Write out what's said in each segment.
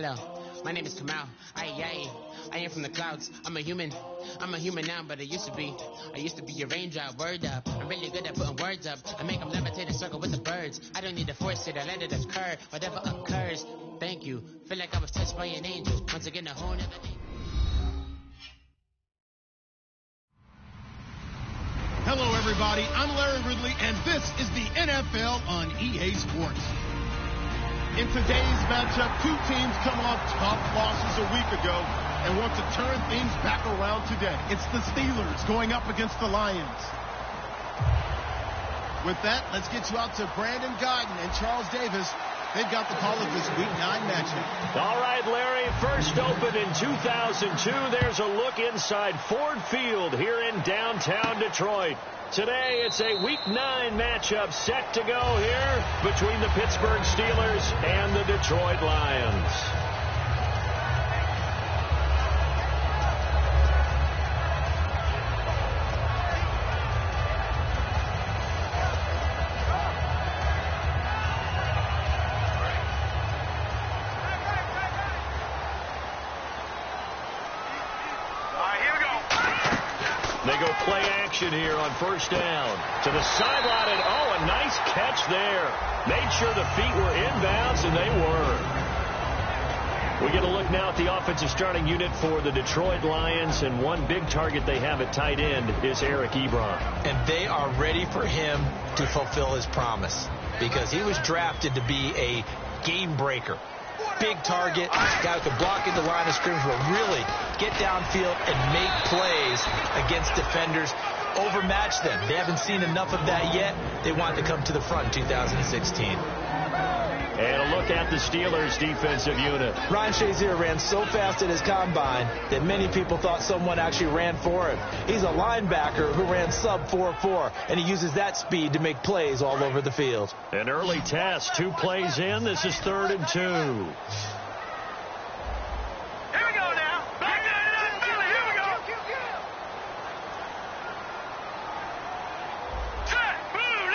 Hello, my name is Kamal. I am from the clouds. I'm a human now, but I used to be a raindrop. Word up, I'm really good at putting words up. I make them levitate and circle with the birds. I don't need to force it, I let it occur. Whatever occurs, thank you. Feel like I was touched by an angel. Once again, a whole nother thing. Hello, everybody. I'm Larry Ridley, and this is the NFL on EA Sports. In today's matchup, two teams come off tough losses a week ago and want to turn things back around today. It's the Steelers going up against the Lions. With that, let's get you out to Brandon Godden and Charles Davis. They've got the call of this Week 9 matchup. All right, Larry, first opened in 2002. There's a look inside Ford Field here in downtown Detroit. Today, it's a Week 9 matchup set to go here between the Pittsburgh Steelers and the Detroit Lions. They go play action here on first down. To the sideline, and a nice catch there. Made sure the feet were inbounds, and they were. We get a look now at the offensive starting unit for the Detroit Lions, and one big target they have at tight end is Eric Ebron. And they are ready for him to fulfill his promise because he was drafted to be a game breaker. Big target, guy who can block in the line of scrimmage, will really get downfield and make plays against defenders, overmatch them. They haven't seen enough of that yet. They want to come to the front in 2016. And a look at the Steelers' defensive unit. Ryan Shazier ran so fast at his combine that many people thought someone actually ran for him. He's a linebacker who ran sub 4.4, and he uses that speed to make plays all over the field. An early test, 2 plays in. This is 3rd and 2. Here we go now. Back to Philly. Here we go.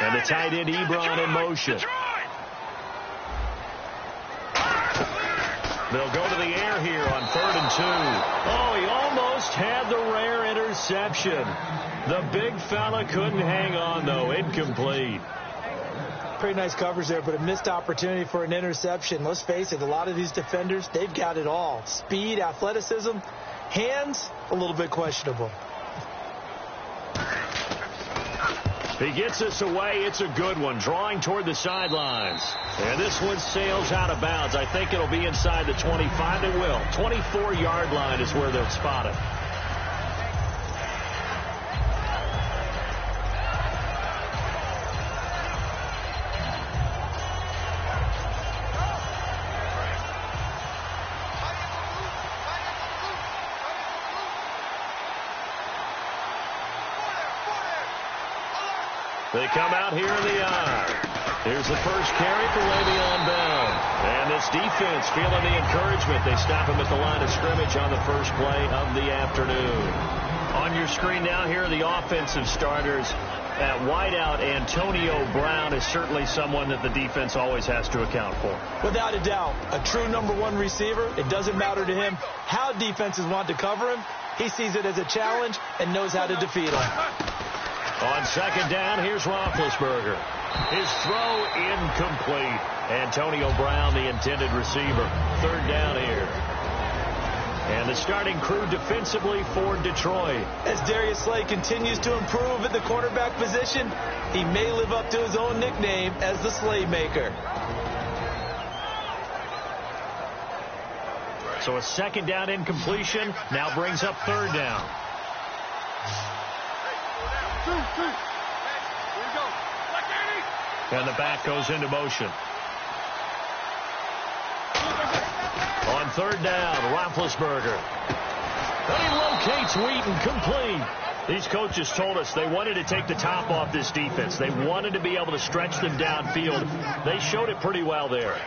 And the tight end Ebron in motion. They'll go to the air here on 3rd and 2. Oh, he almost had the rare interception. The big fella couldn't hang on, though. Incomplete. Pretty nice coverage there, but a missed opportunity for an interception. Let's face it, a lot of these defenders, they've got it all. Speed, athleticism, hands, a little bit questionable. He gets this away. It's a good one, drawing toward the sidelines. And this one sails out of bounds. I think it'll be inside the 25. It will. 24-yard line is where they'll spot it. They come out here in the I. Here's the first carry for Le'Veon Bell. And this defense feeling the encouragement. They stop him at the line of scrimmage on the first play of the afternoon. On your screen now, here are the offensive starters. At wideout, Antonio Brown is certainly someone that the defense always has to account for. Without a doubt, a true #1 receiver. It doesn't matter to him how defenses want to cover him. He sees it as a challenge and knows how to defeat him. On second down, here's Roethlisberger. His throw incomplete. Antonio Brown, the intended receiver. 3rd down here. And the starting crew defensively for Detroit. As Darius Slay continues to improve at the cornerback position, he may live up to his own nickname as the Slaymaker. So a second down incompletion now brings up 3rd down. And the back goes into motion. On 3rd down, Roethlisberger. And he locates Wheaton, complete. These coaches told us they wanted to take the top off this defense. They wanted to be able to stretch them downfield. They showed it pretty well there.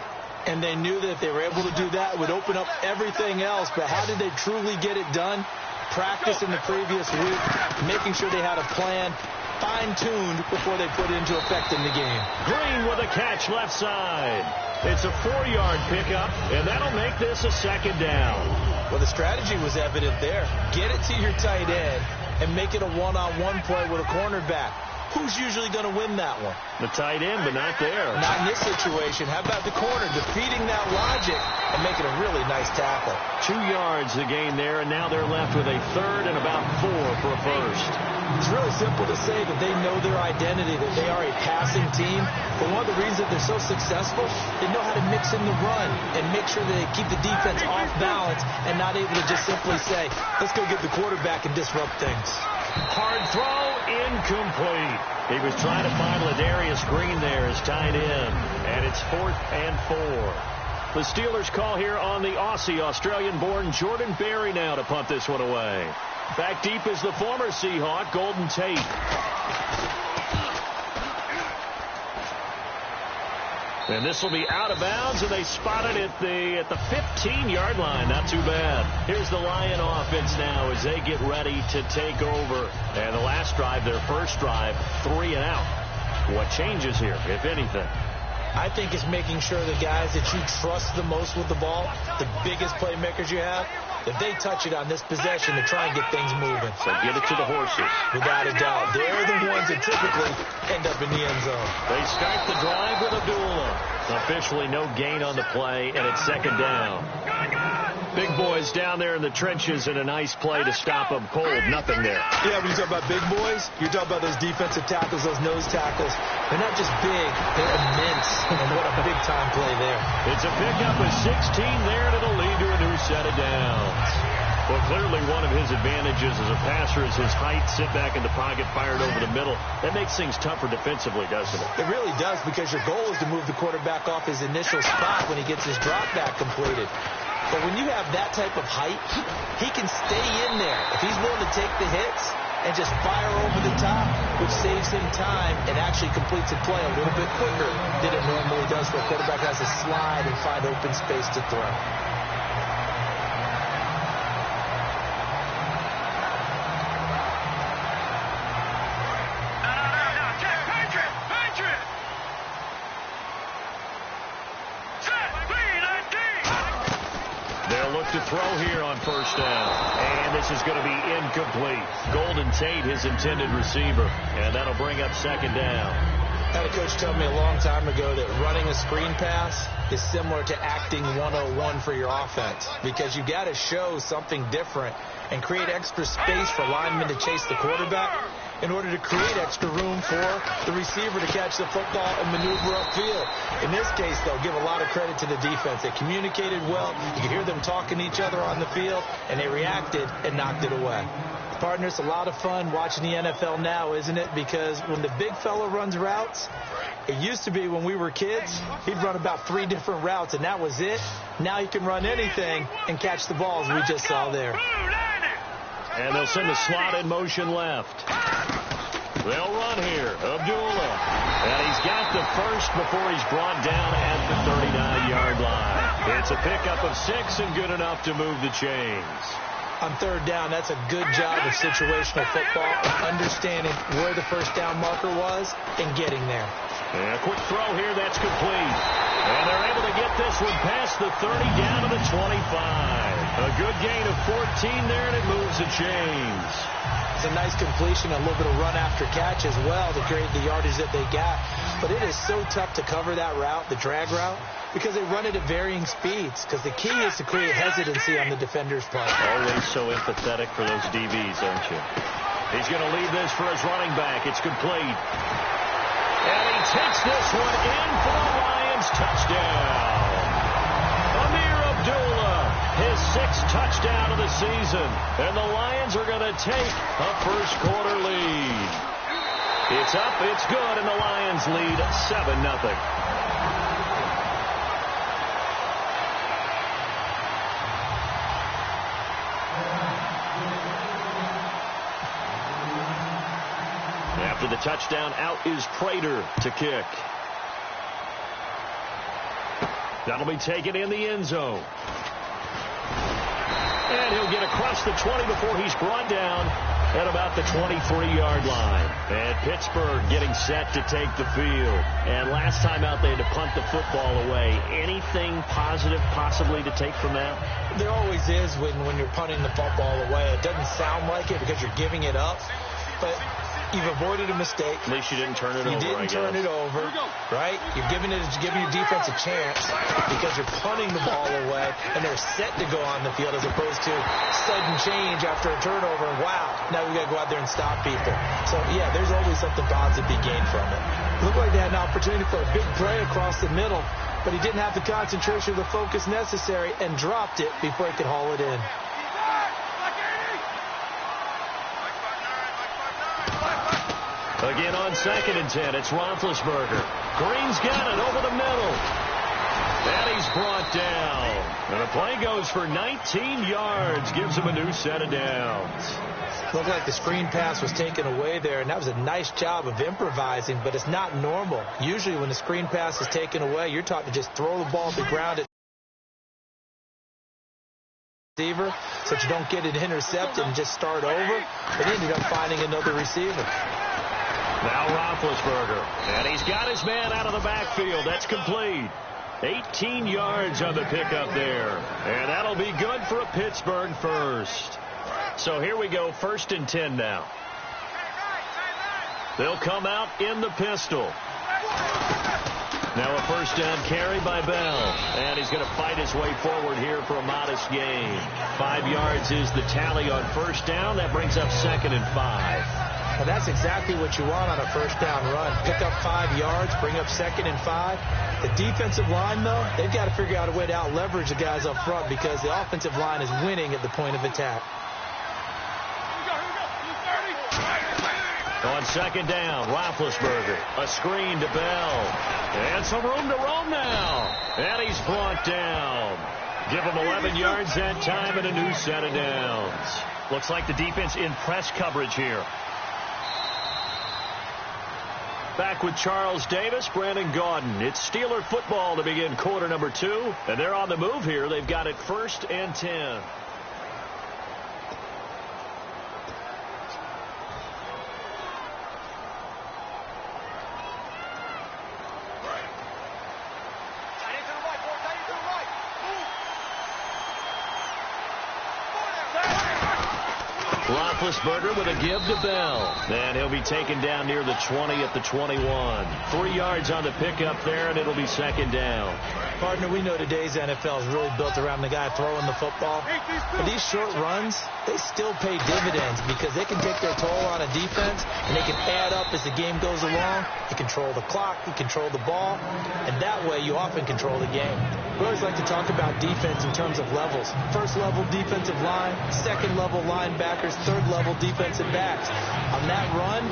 And they knew that if they were able to do that, it would open up everything else. But how did they truly get it done? Practice in the previous week, making sure they had a plan, fine-tuned before they put it into effect in the game. Green with a catch left side. It's a 4-yard pickup, and that'll make this a second down. Well, the strategy was evident there. Get it to your tight end and make it a one-on-one play with a cornerback. Who's usually going to win that one? The tight end, but not there. Not in this situation. How about the corner defeating that logic and making a really nice tackle? 2 yards the gain there, and now they're left with a third and about 4 for a first. It's really simple to say that they know their identity, that they are a passing team. But one of the reasons they're so successful, they know how to mix in the run and make sure that they keep the defense off balance and not able to just simply say, let's go get the quarterback and disrupt things. Hard throw, incomplete. He was trying to find Ladarius Green there as tight end, and it's 4th and 4. The Steelers call here on the Aussie, Australian-born Jordan Berry now to punt this one away. Back deep is the former Seahawk, Golden Tate. And this will be out of bounds, and they spot it at the 15-yard line. Not too bad. Here's the Lion offense now as they get ready to take over. And the last drive, their first drive, 3 and out. What changes here, if anything? I think it's making sure the guys that you trust the most with the ball, the biggest playmakers you have, that they touch it on this possession to try and get things moving. So get it to the horses. Without a doubt. They're the ones that typically end up in the end zone. They start the drive with Abdullah. Officially no gain on the play, and it's second down. Big boys down there in the trenches, and a nice play to stop them cold. Nothing there. Yeah, when you talk about big boys, you're talking about those defensive tackles, those nose tackles. They're not just big, they're immense. And what a big-time play there. It's a pickup of 16 there, and it'll lead to a new set of downs. Well, clearly one of his advantages as a passer is his height, sit back in the pocket, fired over the middle. That makes things tougher defensively, doesn't it? It really does, because your goal is to move the quarterback off his initial spot when he gets his drop back completed. But when you have that type of height, he can stay in there. If he's willing to take the hits and just fire over the top, which saves him time and actually completes a play a little bit quicker than it normally does for a quarterback that has to slide and find open space to throw. To throw here on first down, and this is going to be incomplete. Golden Tate, his intended receiver, and that'll bring up second down. I had a coach tell me a long time ago that running a screen pass is similar to acting 101 for your offense, because you got to show something different and create extra space for linemen to chase the quarterback in order to create extra room for the receiver to catch the football and maneuver upfield. In this case, though, give a lot of credit to the defense. They communicated well. You could hear them talking to each other on the field, and they reacted and knocked it away. Partner, it's a lot of fun watching the NFL now, isn't it? Because when the big fella runs routes, it used to be when we were kids, he'd run about 3 different routes, and that was it. Now he can run anything and catch the ball, as we just saw there. And they'll send the slot in motion left. They'll run here. Abdullah. And he's got the first before he's brought down at the 39-yard line. It's a pickup of 6 and good enough to move the chains. On third down, that's a good job of situational football, understanding where the first down marker was and getting there. And a quick throw here, that's complete. And they're able to get this one past the 30 down to the 25. A good gain of 14 there, and it moves the chains. It's a nice completion, a little bit of run after catch as well to create the yardage that they got. But it is so tough to cover that route, the drag route, because they run it at varying speeds. Because the key is to create hesitancy on the defender's part. Always so empathetic for those DBs, aren't you? He's going to leave this for his running back. It's complete. And he takes this one in for the Lions touchdown. Amir Abdullah, his 6th touchdown of the season. And the Lions are going to take a first quarter lead. It's up, it's good, and the Lions lead 7-0. After the touchdown, out is Prater to kick. That'll be taken in the end zone. And he'll get across the 20 before he's brought down at about the 23-yard line. And Pittsburgh getting set to take the field. And last time out, they had to punt the football away. Anything positive possibly to take from that? There always is when you're punting the football away. It doesn't sound like it because you're giving it up, but you've avoided a mistake. At least you didn't turn it over. You didn't turn it over, right? You're giving your defense a chance because you're punting the ball away, and they're set to go on the field as opposed to sudden change after a turnover. And wow, now we got to go out there and stop people. So, yeah, there's always something positive to be gained from it. Looked like they had an opportunity for a big play across the middle, but he didn't have the concentration or the focus necessary and dropped it before he could haul it in. Again on 2nd and 10, it's Roethlisberger. Green's got it over the middle. And he's brought down. And the play goes for 19 yards, gives him a new set of downs. Looked like the screen pass was taken away there, and that was a nice job of improvising, but it's not normal. Usually when the screen pass is taken away, you're taught to just throw the ball to the ground at receiver so that you don't get it intercepted and just start over. But he ended up finding another receiver. Now Roethlisberger, and he's got his man out of the backfield. That's complete. 18 yards on the pickup there. And that'll be good for a Pittsburgh first. So here we go, 1st and 10 now. They'll come out in the pistol. Now a 1st down carry by Bell. And he's going to fight his way forward here for a modest gain. 5 yards is the tally on 1st down. That brings up 2nd and 5. Well, that's exactly what you want on a 1st down run. Pick up 5 yards, bring up 2nd and 5. The defensive line, though, they've got to figure out a way to out-leverage the guys up front because the offensive line is winning at the point of attack. On 2nd down, Roethlisberger. A screen to Bell. And some room to roam now. And he's brought down. Give him 11 yards that time and a new set of downs. Looks like the defense in press coverage here. Back with Charles Davis, Brandon Gaudin. It's Steeler football to begin quarter number 2. And they're on the move here. They've got it 1st and 10. Roethlisberger with a give to Bell. And he'll be taken down near the 20 at the 21. 3 yards on the pickup there, and it'll be 2nd down. Partner, we know today's NFL is really built around the guy throwing the football. But these short runs, they still pay dividends because they can take their toll on a defense, and they can add up as the game goes along. You control the clock, you control the ball, and that way you often control the game. We always like to talk about defense in terms of levels. 1st level defensive line, 2nd level linebackers, 3rd level defensive backs. On that run,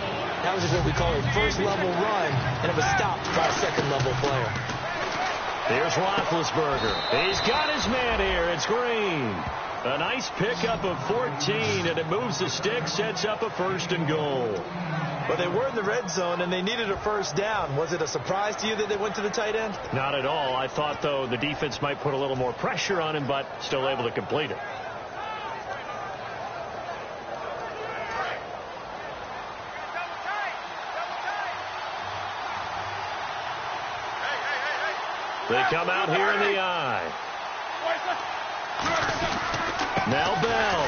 that was what we call a 1st level run, and it was stopped by a 2nd level player. Here's Roethlisberger. He's got his man here. It's Green. A nice pickup of 14, and it moves the stick, sets up a 1st and goal. Well, they were in the red zone, and they needed a 1st down. Was it a surprise to you that they went to the tight end? Not at all. I thought, though, the defense might put a little more pressure on him, but still able to complete it. They come out here in the eye. Now Bell.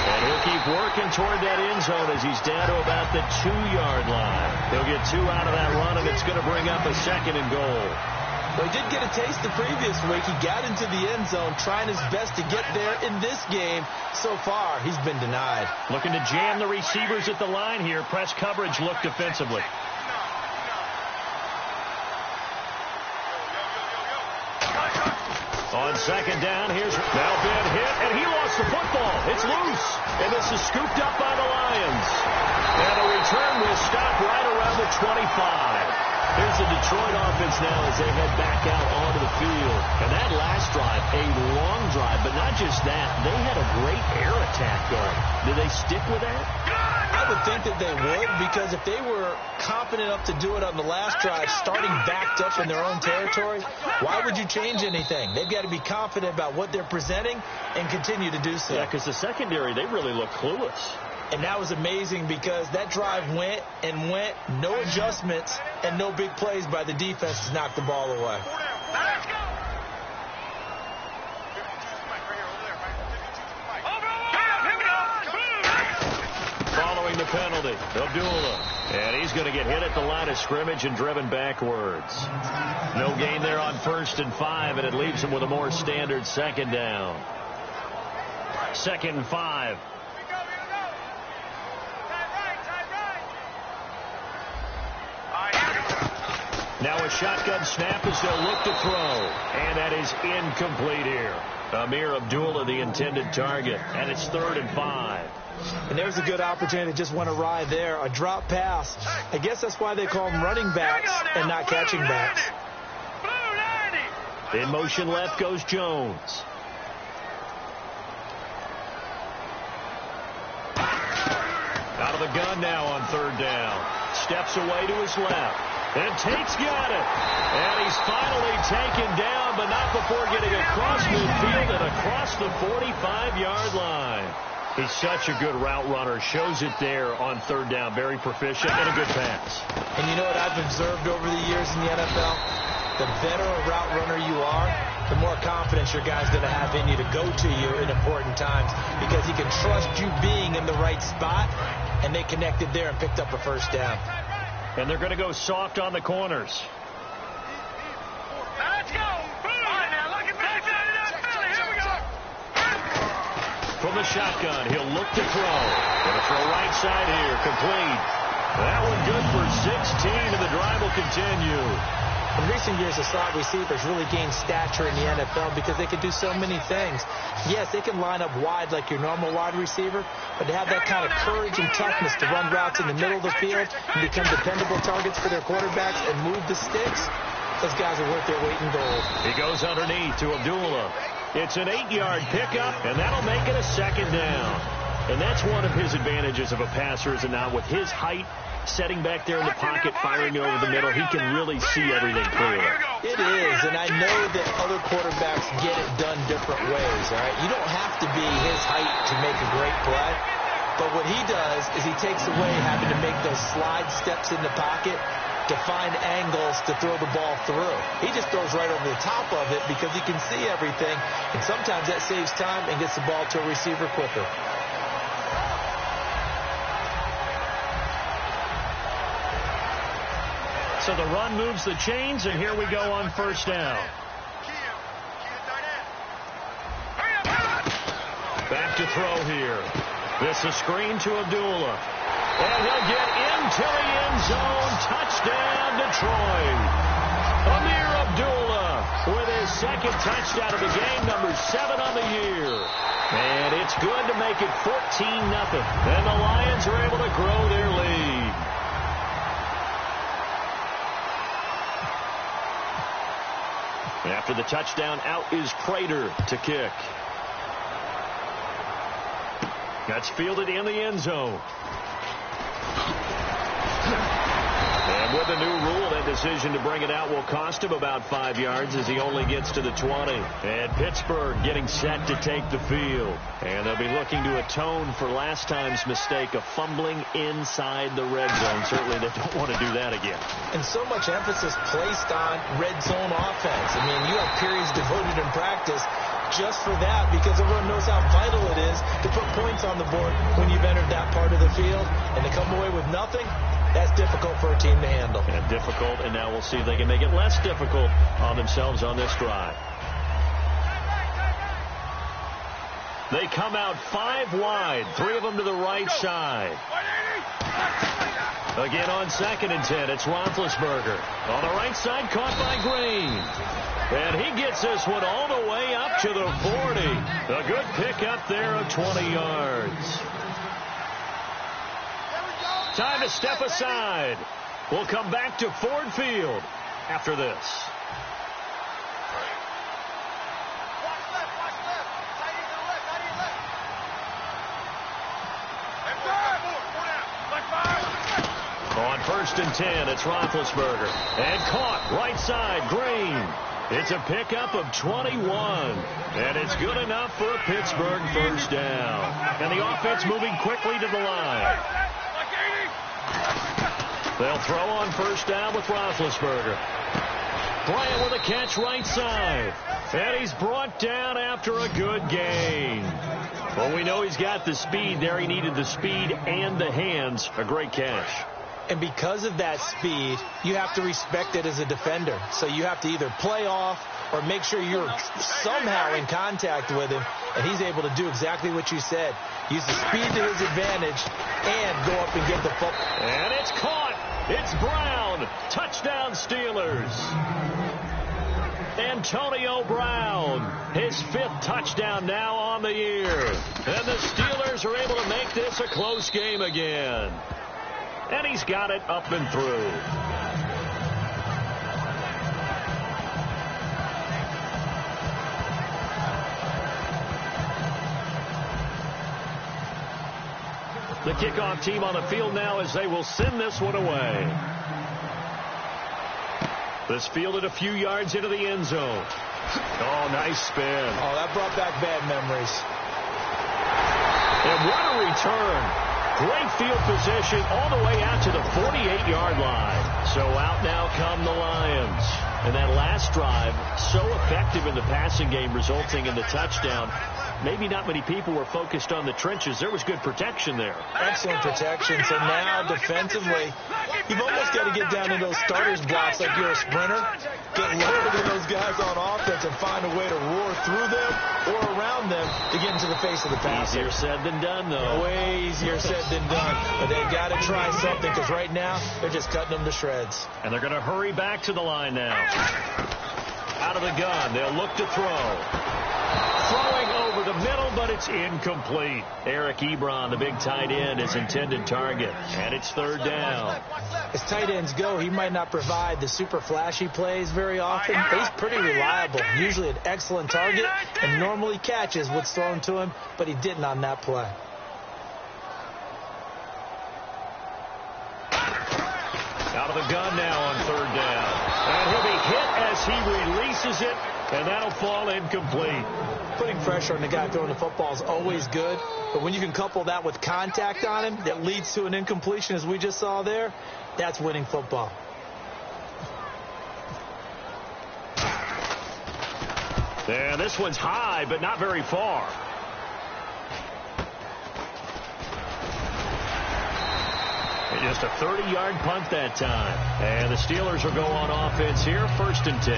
And he'll keep working toward that end zone as he's down to about the 2-yard line. He'll get 2 out of that run, and it's going to bring up a 2nd and goal. Well, he did get a taste the previous week. He got into the end zone, trying his best to get there in this game. So far, he's been denied. Looking to jam the receivers at the line here. Press coverage look defensively. On 2nd down, here's now been hit, and he lost the football. It's loose, and this is scooped up by the Lions. And a return will stop right around the 25. Here's the Detroit offense now as they head back out onto the field. And that last drive, a long drive, but not just that. They had a great air attack going. Did they stick with that? I would think that they would, because if they were confident enough to do it on the last drive, starting backed up in their own territory, why would you change anything? They've got to be confident about what they're presenting and continue to do so. Yeah, because the secondary, they really look clueless. And that was amazing because that drive went and went, no adjustments, and no big plays by the defense to knock the ball away. Let's go. Following the penalty, Abdullah. And he's going to get hit at the line of scrimmage and driven backwards. No gain there on 1st and 5, and it leaves him with a more standard 2nd down. 2nd and 5. Now a shotgun snap as they'll look to throw. And that is incomplete here. Amir Abdullah, the intended target. And it's 3rd and 5. And there's a good opportunity. Just went awry there. A drop pass. I guess that's why they call them running backs and not catching backs. In motion left goes Jones. Out of the gun now on 3rd down. Steps away to his left. And Tate's got it. And he's finally taken down, but not before getting across midfield and across the 45-yard line. He's such a good route runner. Shows it there on 3rd down. Very proficient and a good pass. And you know what I've observed over the years in the NFL? The better a route runner you are, the more confidence your guy's going to have in you to go to you in important times, because he can trust you being in the right spot, and they connected there and picked up a 1st down. And they're going to go soft on the corners. Let's go. All right, now look at that. Here we go. From the shotgun, he'll look to throw. Going to throw right side here, complete. That one good for 16, and the drive will continue. In recent years, the slot receivers really gained stature in the NFL because they can do so many things. Yes, they can line up wide like your normal wide receiver, but to have that kind of courage and toughness to run routes in the middle of the field and become dependable targets for their quarterbacks and move the sticks, those guys are worth their weight in gold. He goes underneath to Abdullah. It's an 8-yard pickup, and that'll make it a 2nd down. And that's one of his advantages of a passer, is it not? With his height, setting back there in the pocket, firing over the middle, he can really see everything clearly. It is, and I know that other quarterbacks get it done different ways, all right? You don't have to be his height to make a great play, but what he does is he takes away having to make those slide steps in the pocket to find angles to throw the ball through. He just throws right over the top of it because he can see everything, and sometimes that saves time and gets the ball to a receiver quicker. So the run moves the chains, and here we go on 1st down. Back to throw here. This is screen to Abdullah. And he'll get into the end zone. Touchdown, Detroit. Amir Abdullah with his 2nd touchdown of the game, number 7 on the year. And it's good to make it 14-0. And the Lions are able to grow their lead. After the touchdown, out is Prater to kick. That's fielded in the end zone. And with the new rule, that decision to bring it out will cost him about 5 yards as he only gets to the 20. And Pittsburgh getting set to take the field. And they'll be looking to atone for last time's mistake of fumbling inside the red zone. Certainly they don't want to do that again. And so much emphasis placed on red zone offense. I mean, you have periods devoted in practice just for that, because everyone knows how vital it is to put points on the board when you've entered that part of the field. And to come away with nothing, that's difficult for a team to handle. And difficult, and now we'll see if they can make it less difficult on themselves on this drive. They come out 5 wide, 3 of them to the right side. Again on 2nd and 10, it's Roethlisberger. On the right side, caught by Green. And he gets this one all the way up to the 40. A good pickup there of 20 yards. Time to step aside. We'll come back to Ford Field after this. first and 10. It's Roethlisberger. And caught right side, Green. It's a pickup of 21. And it's good enough for a Pittsburgh first down. And the offense moving quickly to the line. They'll throw on first down with Roethlisberger. Bryant with a catch right side. And he's brought down after a good gain. Well, we know he's got the speed there. He needed the speed and the hands. A great catch. And because of that speed, you have to respect it as a defender. So you have to either play off or make sure you're somehow in contact with him. And he's able to do exactly what you said. Use the speed to his advantage and go up and get the football. And it's caught. It's Brown. Touchdown Steelers. Antonio Brown, his 5th touchdown now on the year. And the Steelers are able to make this a close game again. And he's got it up and through. The kickoff team on the field now as they will send this one away. This fielded a few yards into the end zone. Oh, nice spin. Oh, that brought back bad memories. And what a return. Great field position all the way out to the 48-yard line. So out now come the Lions. And that last drive, so effective in the passing game, resulting in the touchdown. Maybe not many people were focused on the trenches. There was good protection there. Excellent protection. So now defensively, you've almost got to get down in those starters blocks like you're a sprinter. Get loaded in those guys on offense and find a way to roar through them or around them to get into the face of the passer. Easier said than done, though. Way easier said than done. But they've got to try something because right now they're just cutting them to shreds. And they're going to hurry back to the line now. Out of the gun. They'll look to throw. Throwing over the middle, but it's incomplete. Eric Ebron, the big tight end, his intended target. And it's 3rd down. As tight ends go, he might not provide the super flashy plays very often, but he's pretty reliable. Usually an excellent target and normally catches what's thrown to him, but he didn't on that play. Out of the gun now on 3rd down. And he'll be hit as he releases it, and that'll fall incomplete. Putting pressure on the guy throwing the football is always good, but when you can couple that with contact on him that leads to an incompletion, as we just saw there, that's winning football. And this one's high, but not very far. Just a 30-yard punt that time. And the Steelers will go on offense here, 1st and 10.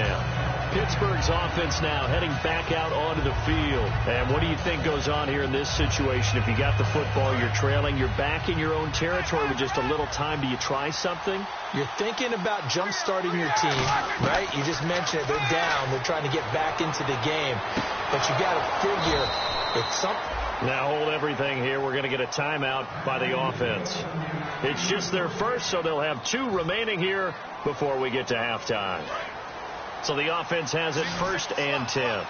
Pittsburgh's offense now heading back out onto the field. And what do you think goes on here in this situation? If you got the football, you're trailing, you're back in your own territory with just a little time. Do you try something? You're thinking about jump-starting your team, right? You just mentioned it. They're down. They're trying to get back into the game. But you got to figure it's something. Now hold everything here. We're going to get a timeout by the offense. It's just their first, so they'll have 2 remaining here before we get to halftime. So the offense has it 1st and 10.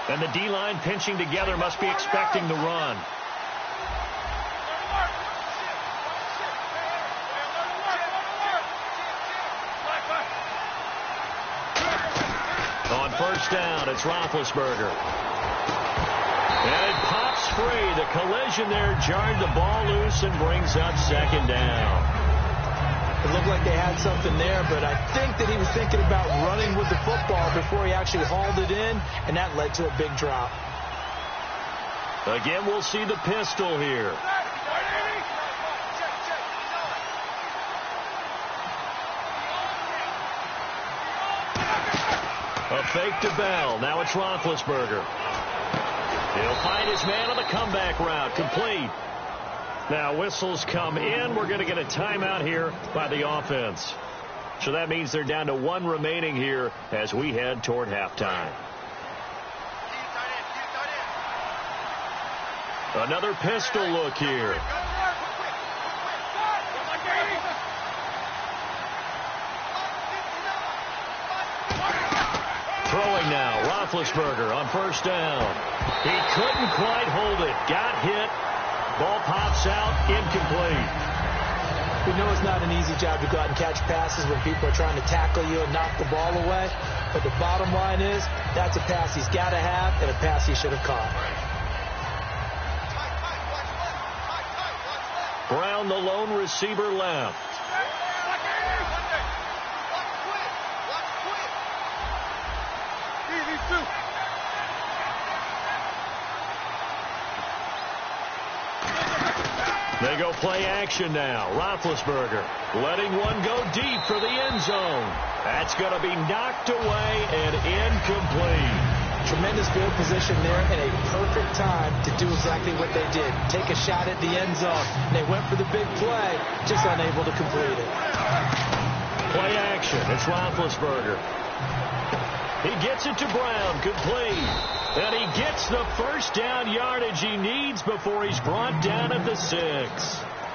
And the D-line pinching together must be expecting the run. On 1st down, it's Roethlisberger. And it pops free. The collision there jarred the ball loose and brings up 2nd down. It looked like they had something there, but I think that he was thinking about running with the football before he actually hauled it in, and that led to a big drop. Again, we'll see the pistol here. A fake to Bell. Now it's Roethlisberger. He'll find his man on the comeback route. Complete. Now whistles come in. We're going to get a timeout here by the offense. So that means they're down to 1 remaining here as we head toward halftime. Another pistol look here. Throwing now, Roethlisberger on first down. He couldn't quite hold it. Got hit. Ball pops out. Incomplete. We know it's not an easy job to go out and catch passes when people are trying to tackle you and knock the ball away. But the bottom line is, that's a pass he's got to have and a pass he should have caught. Brown, the lone receiver, left. They go play action now. Roethlisberger letting one go deep for the end zone. That's going to be knocked away and incomplete. Tremendous field position there and a perfect time to do exactly what they did. Take a shot at the end zone. They went for the big play, just unable to complete it. Play action. It's Roethlisberger. He gets it to Brown, complete. And he gets the first down yardage he needs before he's brought down at the 6.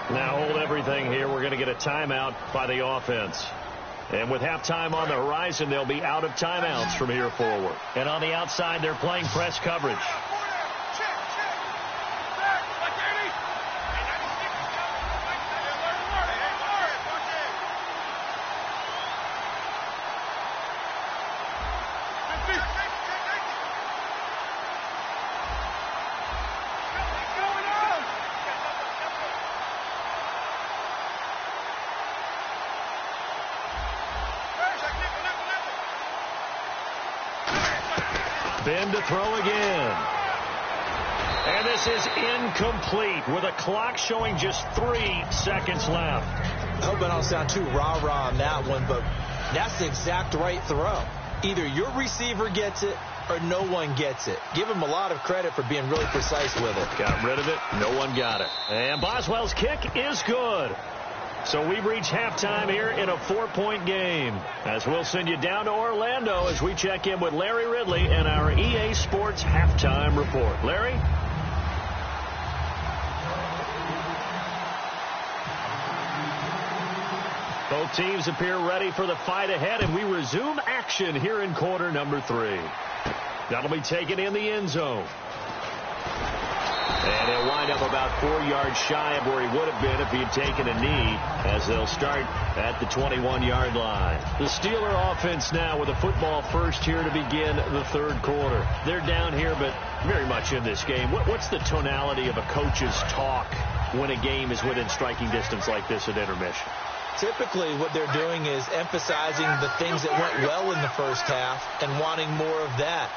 Now hold everything here. We're going to get a timeout by the offense. And with halftime on the horizon, they'll be out of timeouts from here forward. And on the outside, they're playing press coverage. Ben to throw again. And this is incomplete with a clock showing just 3 seconds left. I hope I don't sound too rah-rah on that one, but that's the exact right throw. Either your receiver gets it or no one gets it. Give him a lot of credit for being really precise with it. Got rid of it. No one got it. And Boswell's kick is good. So we've reached halftime here in a 4-point game. As we'll send you down to Orlando as we check in with Larry Ridley and our EA Sports halftime report. Larry? Both teams appear ready for the fight ahead, and we resume action here in quarter number 3. That'll be taken in the end zone. And he'll wind up about 4 yards shy of where he would have been if he had taken a knee, as they'll start at the 21-yard line. The Steeler offense now with a football first here to begin the third quarter. They're down here, but very much in this game. What's the tonality of a coach's talk when a game is within striking distance like this at intermission? Typically, what they're doing is emphasizing the things that went well in the first half and wanting more of that.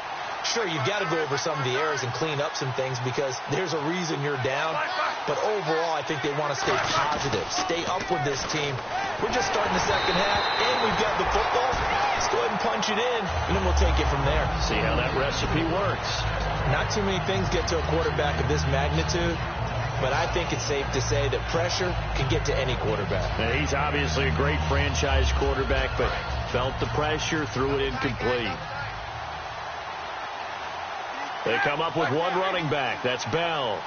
Sure, you've got to go over some of the errors and clean up some things because there's a reason you're down. But overall, I think they want to stay positive, stay up with this team. We're just starting the second half, and we've got the football. Let's go ahead and punch it in, and then we'll take it from there. See how that recipe works. Not too many things get to a quarterback of this magnitude, but I think it's safe to say that pressure can get to any quarterback. And he's obviously a great franchise quarterback, but felt the pressure, threw it incomplete. They come up with one running back. That's Bell.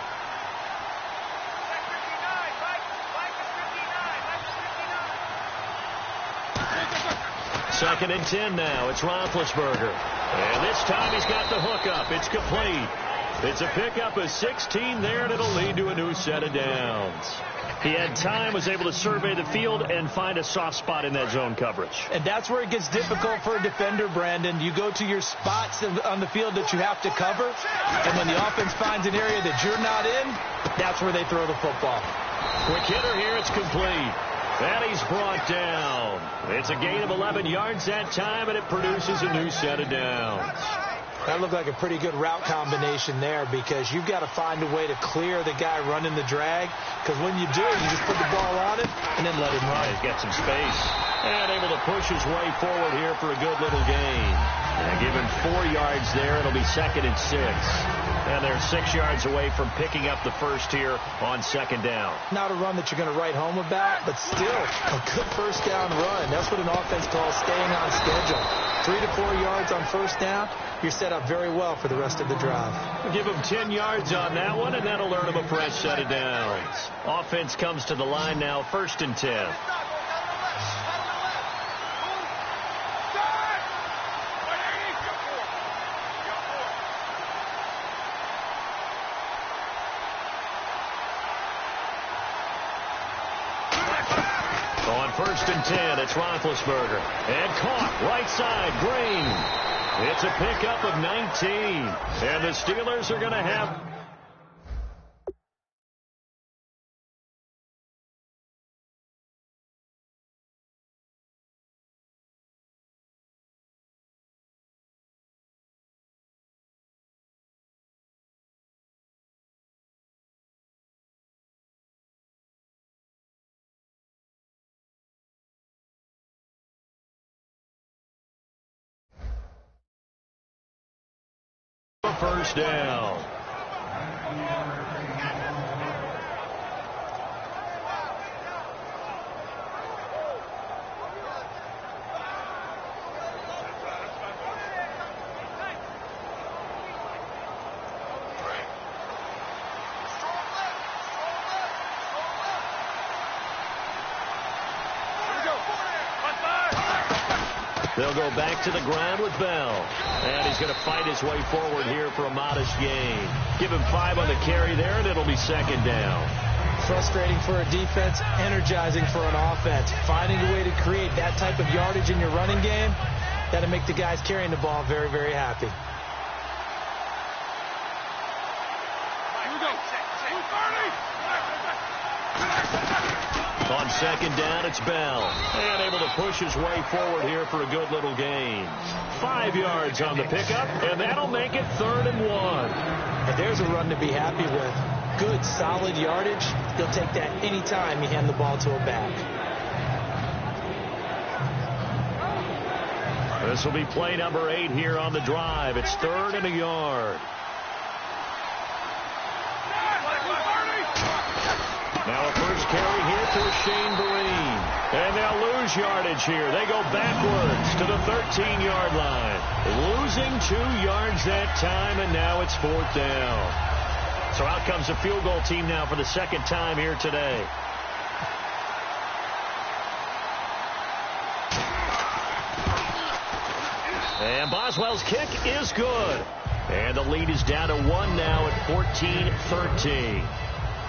Second and 10 now. It's Roethlisberger. And this time he's got the hook up. It's complete. It's a pickup of 16 there, and it'll lead to a new set of downs. He had time, was able to survey the field and find a soft spot in that zone coverage. And that's where it gets difficult for a defender, Brandon. You go to your spots on the field that you have to cover, and when the offense finds an area that you're not in, that's where they throw the football. Quick hitter here, it's complete. And he's brought down. It's a gain of 11 yards that time, and it produces a new set of downs. That looked like a pretty good route combination there because you've got to find a way to clear the guy running the drag, because when you do, you just put the ball on it and then let him run. He's got some space and able to push his way forward here for a good little gain. And given 4 yards there, it'll be second and 6. And they're 6 yards away from picking up the first here on second down. Not a run that you're going to write home about, but still a good first down run. That's what an offense calls staying on schedule. 3 to 4 yards on first down, you're set up very well for the rest of the drive. We'll give him 10 yards on that one, and that'll earn him a fresh set of downs. Offense comes to the line now, first and 10. On 1st and 10, it's Roethlisberger. And caught right side, Green. It's a pickup of 19. And the Steelers are going to have... first down. They'll go back to the ground with Bell. And he's going to fight his way forward here for a modest gain. Give him 5 on the carry there, and it'll be 2nd down. Frustrating for a defense, energizing for an offense. Finding a way to create that type of yardage in your running game, that'll make the guys carrying the ball very, very happy. Here we go. On 2nd down, it's Bell. And able to push his way forward here for a good little gain. 5 yards on the pickup, and that'll make it 3rd and 1. And there's a run to be happy with. Good, solid yardage. He'll take that any time you hand the ball to a back. This will be play number 8 here on the drive. It's 3rd and a yard. Now a first carry here for Shane Vereen. And they'll lose yardage here. They go backwards to the 13-yard line. Losing 2 yards that time, and now it's 4th down. So out comes the field goal team now for the 2nd time here today. And Boswell's kick is good. And the lead is down to 1 now at 14-13.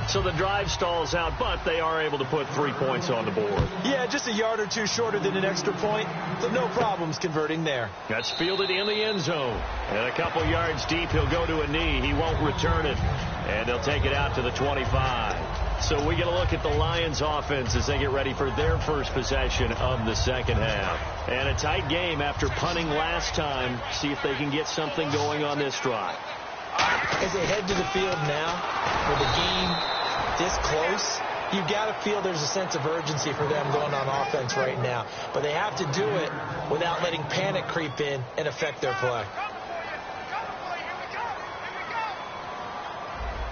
So the drive stalls out, but they are able to put 3 points on the board. Yeah, just a yard or 2 shorter than an extra point, but no problems converting there. That's fielded in the end zone. And a couple yards deep, he'll go to a knee. He won't return it. And they'll take it out to the 25. So we get a look at the Lions offense as they get ready for their first possession of the 2nd half. And a tight game after punting last time. See if they can get something going on this drive. As they head to the field now, with the game this close, you've got to feel there's a sense of urgency for them going on offense right now. But they have to do it without letting panic creep in and affect their play.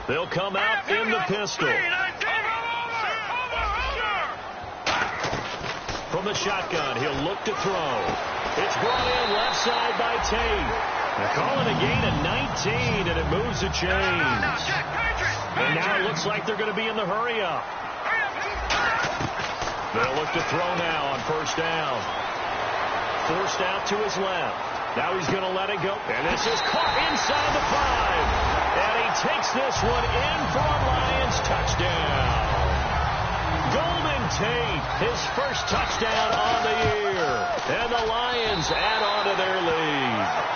They'll come out in the pistol. From the shotgun, he'll look to throw. It's brought in left side by Tate. They're calling a gain of 19, and it moves the chains. And now it looks like they're going to be in the hurry-up. They'll look to throw now on 1st down. Forced out to his left. Now he's going to let it go. And this is caught inside the 5. And he takes this one in for a Lions touchdown. Golden Tate, his first touchdown on the year. And the Lions add on to their lead.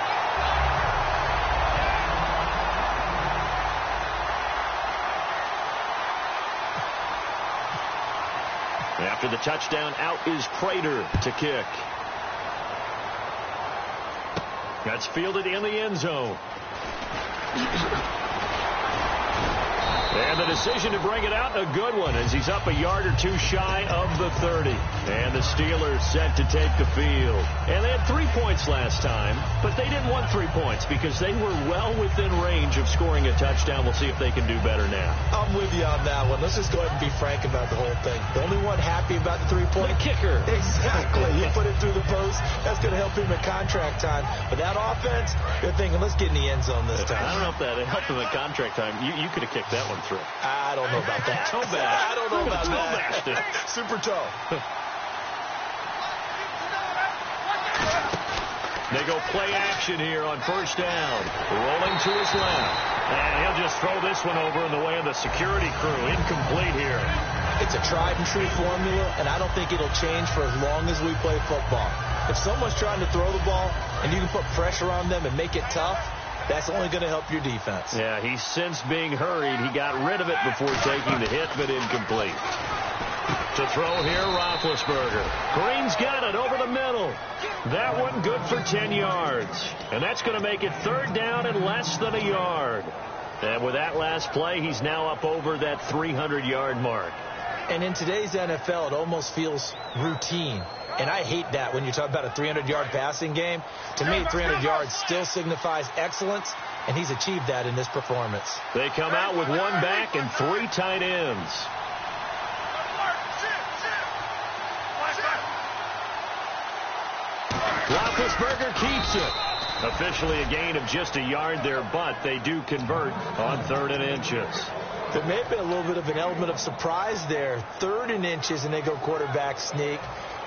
After the touchdown, out is Prater to kick. That's fielded in the end zone. And the decision to bring it out, a good one, as he's up a yard or 2 shy of the 30. And the Steelers set to take the field. And they had 3 points last time, but they didn't want 3 points because they were well within range of scoring a touchdown. We'll see if they can do better now. I'm with you on that one. Let's just go ahead and be frank about the whole thing. The only one happy about the 3-point kicker. Exactly. You put it through the post. That's going to help him at contract time. But that offense, they're thinking, let's get in the end zone this time. I don't know if that helped him at contract time. You could have kicked that one through. I don't know about that. Toe bash. I don't know about toe that. Bashed it. Super toe. They go play action here on 1st down. Rolling to his left. And he'll just throw this one over in the way of the security crew. Incomplete here. It's a tried-and-true formula, and I don't think it'll change for as long as we play football. If someone's trying to throw the ball and you can put pressure on them and make it tough, that's only going to help your defense. Yeah, he's since being hurried. He got rid of it before taking the hit, but incomplete. To throw here, Roethlisberger. Green's got it over the middle. That one good for 10 yards. And that's going to make it 3rd down and less than a yard. And with that last play, he's now up over that 300-yard mark. And in today's NFL, it almost feels routine. And I hate that when you talk about a 300-yard passing game. To me, 300 yards still signifies excellence, and he's achieved that in this performance. They come out with 1 back and 3 tight ends. Roethlisberger keeps it. Officially a gain of just a yard there, but they do convert on 3rd and inches. There may be a little bit of an element of surprise there. 3rd and inches, and they go quarterback sneak.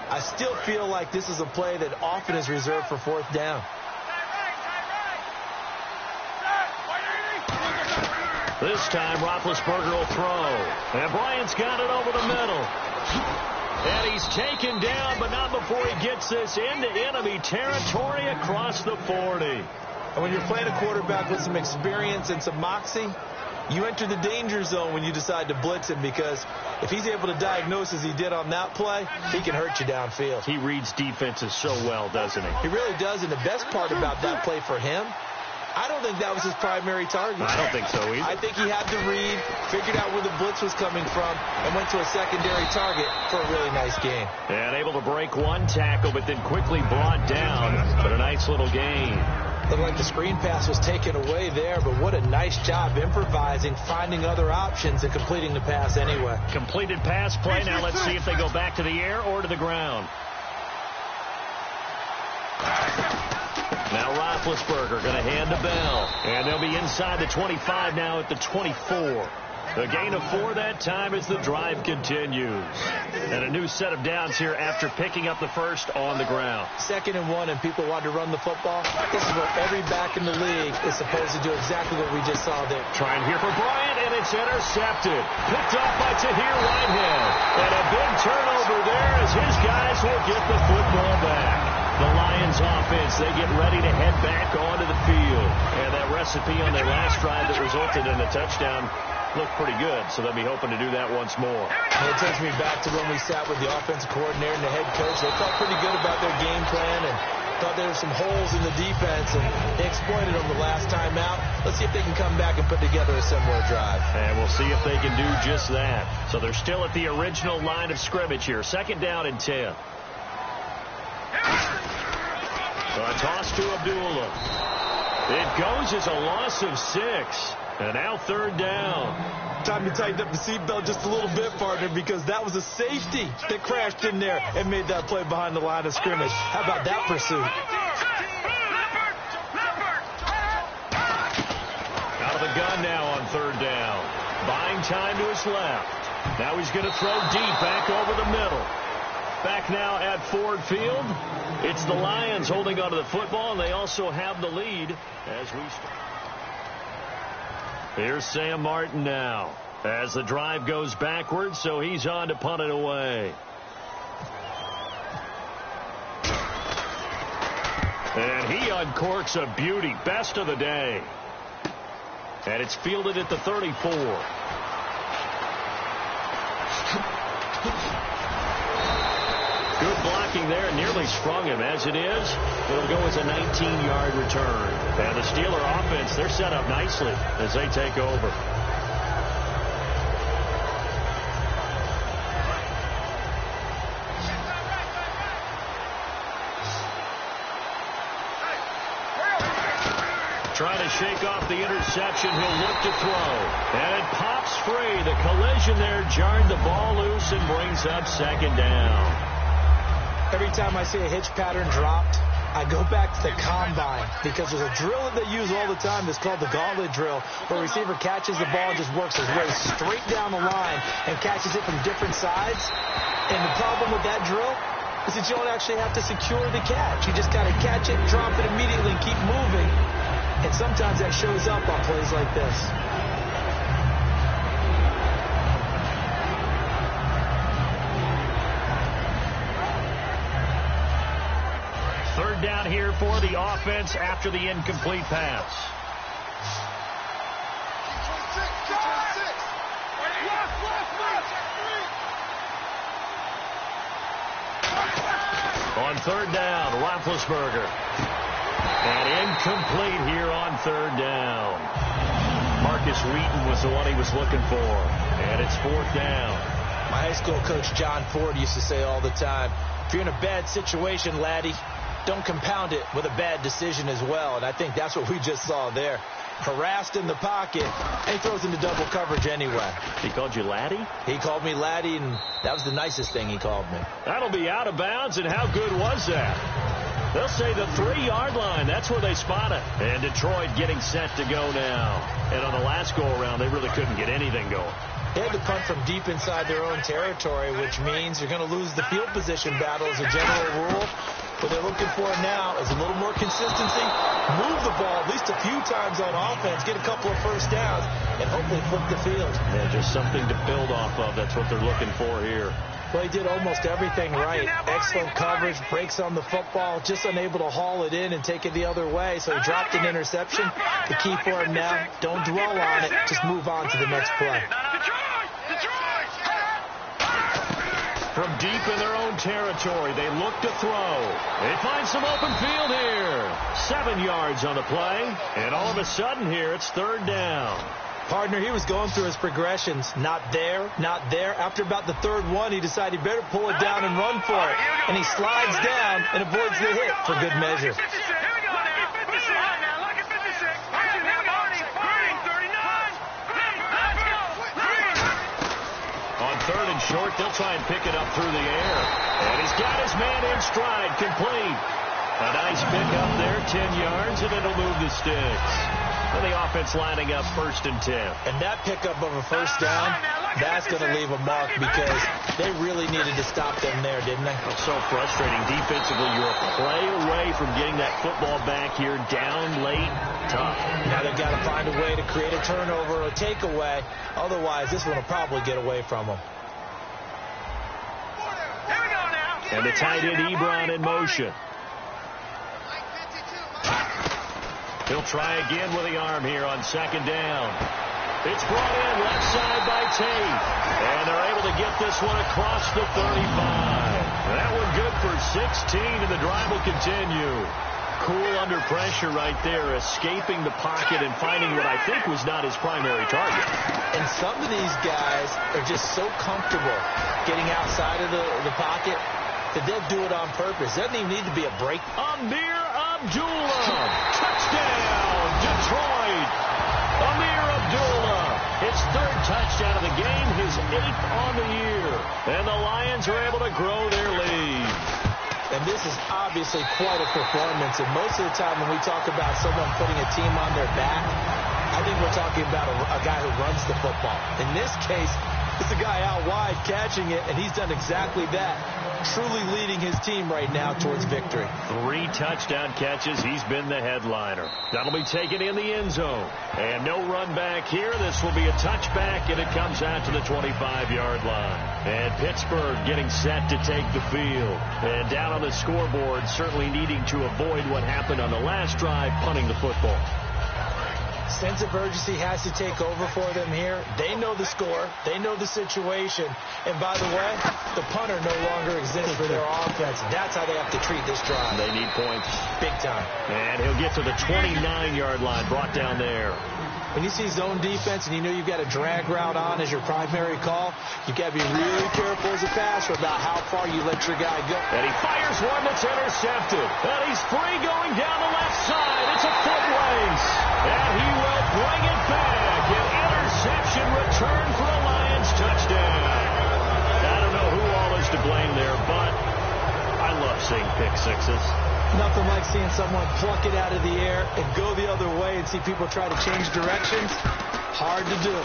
I still feel like this is a play that often is reserved for 4th down. This time, Roethlisberger will throw. And Bryant's got it over the middle. And he's taken down, but not before he gets this into enemy territory across the 40. And when you're playing a quarterback with some experience and some moxie, you enter the danger zone when you decide to blitz him, because if he's able to diagnose as he did on that play, he can hurt you downfield. He reads defenses so well, doesn't he? He really does, and the best part about that play for him, I don't think that was his primary target. I don't think so either. I think he had the read, figured out where the blitz was coming from, and went to a secondary target for a really nice game. And able to break 1 tackle, but then quickly brought down, but a nice little gain. Looked like the screen pass was taken away there, but what a nice job improvising, finding other options, and completing the pass anyway. Completed pass play. Now let's see if they go back to the air or to the ground. Now Roethlisberger going to hand to Bell. And they'll be inside the 25 now at the 24. The gain of 4 that time as the drive continues. And a new set of downs here after picking up the first on the ground. 2nd and 1, and people want to run the football. This is what every back in the league is supposed to do, exactly what we just saw there. Trying here for Bryant, and it's intercepted. Picked off by Tahir Whitehead. And a big turnover there as his guys will get the football back. The Lions offense, they get ready to head back onto the field. And that recipe on their last drive that resulted in a touchdown looked pretty good, so they'll be hoping to do that once more. And it takes me back to when we sat with the offensive coordinator and the head coach. They felt pretty good about their game plan and thought there were some holes in the defense, and they exploited them the last time out. Let's see if they can come back and put together a similar drive. And we'll see if they can do just that. So they're still at the original line of scrimmage here. 2nd down and 10. A toss to Abdullah. It goes as a loss of 6. And now 3rd down. Time to tighten up the seatbelt just a little bit, partner, because that was a safety that crashed in there and made that play behind the line of scrimmage. How about that pursuit? Out of the gun now on 3rd down. Buying time to his left. Now he's going to throw deep back over the middle. Back now at Ford Field. It's the Lions holding onto the football, and they also have the lead as we start. Here's Sam Martin now as the drive goes backwards, so he's on to punt it away. And he uncorks a beauty. Best of the day. And it's fielded at the 34. Good blocking there. Nearly sprung him. As it is, it'll go as a 19-yard return. And the Steeler offense, they're set up nicely as they take over. Trying to shake off the interception. He'll look to throw. And it pops free. The collision there jarred the ball loose and brings up 2nd down. Every time I see a hitch pattern dropped, I go back to the combine, because there's a drill that they use all the time that's called the gauntlet drill, where a receiver catches the ball and just works his way straight down the line and catches it from different sides. And the problem with that drill is that you don't actually have to secure the catch. You just got to catch it, drop it immediately, and keep moving. And sometimes that shows up on plays like this. down here for the offense after the incomplete pass. On third down, Roethlisberger. And incomplete here on third down. Marcus Wheaton was the one he was looking for. And it's fourth down. My high school coach, John Ford, used to say all the time, if you're in a bad situation, laddie, don't compound it with a bad decision as well. And I think that's what we just saw there. Harassed in the pocket, and he throws into double coverage anyway. He called you laddie? He called me laddie, and that was the nicest thing he called me. That'll be out of bounds, and how good was that? They'll say the 3-yard line. That's where they spot it. And Detroit getting set to go now. And on the last go-around, they really couldn't get anything going. They had to punt from deep inside their own territory, which means you're going to lose the field position battle as a general rule. What they're looking for now is a little more consistency, move the ball at least a few times on offense, get a couple of first downs, and hopefully flip the field. Yeah, just something to build off of. That's what they're looking for here. Well, he did almost everything right. Excellent coverage, breaks on the football, just unable to haul it in and take it the other way. So he dropped an interception. The key for him now, don't dwell on it. Just move on to the next play. From deep in their own territory, they look to throw. They find some open field here. 7 yards on the play. And all of a sudden here, it's third down. Partner, he was going through his progressions. Not there, not there. After about the third one, he decided he better pull it down and run for it. And he slides down and avoids the hit for good measure. On third and short, they'll try and pick it up through the air. And he's got his man in stride, complete. A nice pick up there, 10 yards, and it'll move the sticks. And the offense lining up 1st and 10. And that pickup of a first down, that's going to leave a mark because they really needed to stop them there, didn't they? It's so frustrating. Defensively, you're a play away from getting that football back here down late. Tough. Now they've got to find a way to create a turnover or a takeaway. Otherwise, this one will probably get away from them. And the tight end Ebron in motion. He'll try again with the arm here on second down. It's brought in left side by Tate. And they're able to get this one across the 35. That one good for 16, and the drive will continue. Cool under pressure right there, escaping the pocket and finding what I think was not his primary target. And some of these guys are just so comfortable getting outside of the pocket that they'll do it on purpose. Doesn't even need to be a break. Amir Abdullah. Touchdown, Detroit. Amir Abdullah. His 3rd touchdown of the game, his 8th on the year. And the Lions are able to grow their lead. And this is obviously quite a performance. And most of the time when we talk about someone putting a team on their back, I think we're talking about a guy who runs the football. In this case, it's a guy out wide catching it, and he's done exactly that. Truly leading his team right now towards victory. 3 touchdown catches. He's been the headliner. That'll be taken in the end zone. And no run back here. This will be a touchback, and it comes out to the 25-yard line. And Pittsburgh getting set to take the field. And down on the scoreboard, certainly needing to avoid what happened on the last drive, punting the football. Sense of urgency has to take over for them here. They know the score. They know the situation. And by the way, the punter no longer exists for their offense. That's how they have to treat this drive. They need points. Big time. And he'll get to the 29-yard line, brought down there. When you see zone defense and you know you've got a drag route on as your primary call, you've got to be really careful as a passer about how far you let your guy go. And he fires one that's intercepted. And he's free going down the left side. It's a foot race. And he will bring it back. An interception return for a Lions touchdown. I don't know who all is to blame there, but I love seeing pick sixes. Nothing like seeing someone pluck it out of the air and go the other way and see people try to change directions. Hard to do.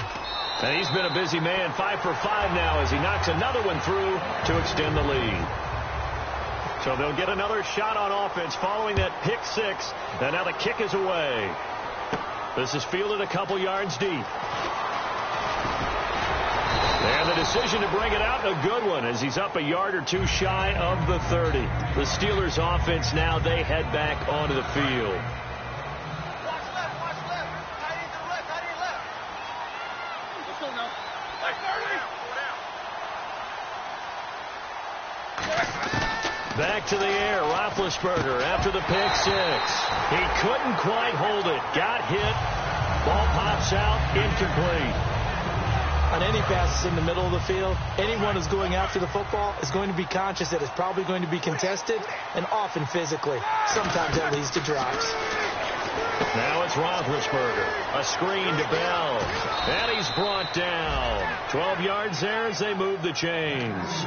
And he's been a busy man, 5 for 5 now as he knocks another one through to extend the lead. So they'll get another shot on offense following that pick six. And now the kick is away. This is fielded a couple yards deep. And the decision to bring it out, a good one, as he's up a yard or two shy of the 30. The Steelers offense now, they head back onto the field. Watch left. Tight end to the left. Let's go now. Like 30. Back to the air, Roethlisberger after the pick six. He couldn't quite hold it. Got hit. Ball pops out, incomplete. On any passes in the middle of the field, anyone who's going after the football is going to be conscious that it's probably going to be contested, and often physically. Sometimes that leads to drops. Now it's Roethlisberger. A screen to Bell. And he's brought down. 12 yards there as they move the chains.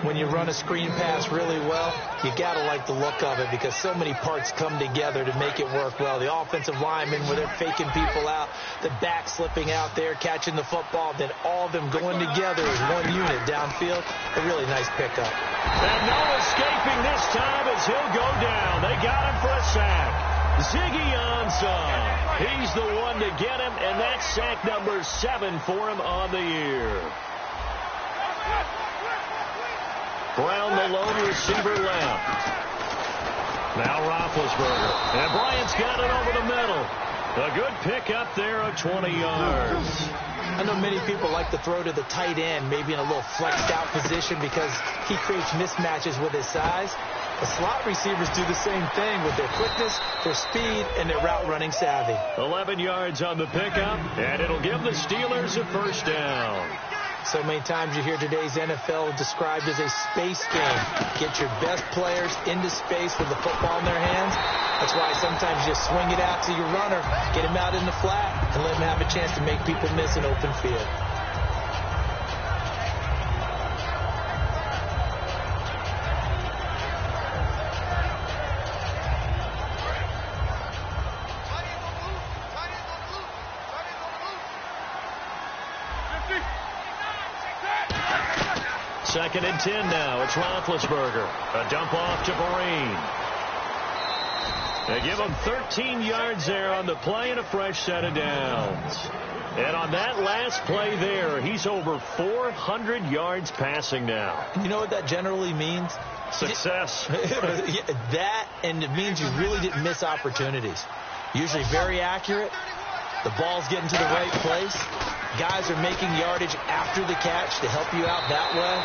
When you run a screen pass really well, you got to like the look of it because so many parts come together to make it work well. The offensive linemen, where they're faking people out, the back slipping out there, catching the football, then all of them going together as one unit downfield. A really nice pickup. And no escaping this time as he'll go down. They got him for a sack. Ziggy Ansah. He's the one to get him, and that's sack number 7 for him on the year. Brown, the lone receiver, left. Now Roethlisberger. And Bryant's got it over the middle. A good pick up there of 20 yards. I know many people like to throw to the tight end, maybe in a little flexed out position because he creates mismatches with his size. The slot receivers do the same thing with their quickness, their speed, and their route running savvy. 11 yards on the pickup, and it'll give the Steelers a first down. So many times you hear today's NFL described as a space game. Get your best players into space with the football in their hands. That's why sometimes you just swing it out to your runner, get him out in the flat, and let him have a chance to make people miss an open field. Second and 10 now. It's Roethlisberger. A dump off to Vereen. They give him 13 yards there on the play and a fresh set of downs. And on that last play there, he's over 400 yards passing now. You know what that generally means? Success. That, and it means you really didn't miss opportunities. Usually very accurate. The ball's getting to the right place. Guys are making yardage after the catch to help you out that way.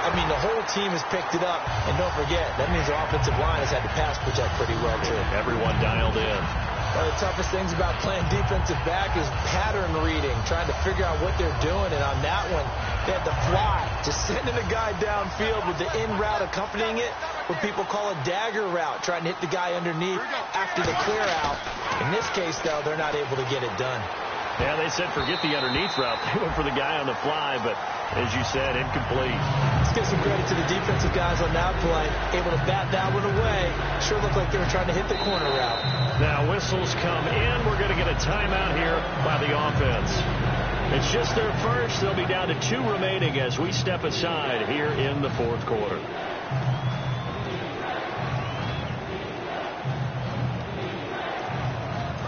I mean, the whole team has picked it up. And don't forget, that means the offensive line has had to pass protect pretty well, too. Everyone dialed in. One of the toughest things about playing defensive back is pattern reading, trying to figure out what they're doing. And on that one, they had to fly, just sending a guy downfield with the in route accompanying it, what people call a dagger route, trying to hit the guy underneath after the clear out. In this case, though, they're not able to get it done. Yeah, they said forget the underneath route. They went for the guy on the fly, but as you said, incomplete. Let's give some credit to the defensive guys on that play. Able to bat that one away. Sure looked like they were trying to hit the corner route. Now whistles come in. We're going to get a timeout here by the offense. It's just their first. They'll be down to 2 remaining as we step aside here in the fourth quarter.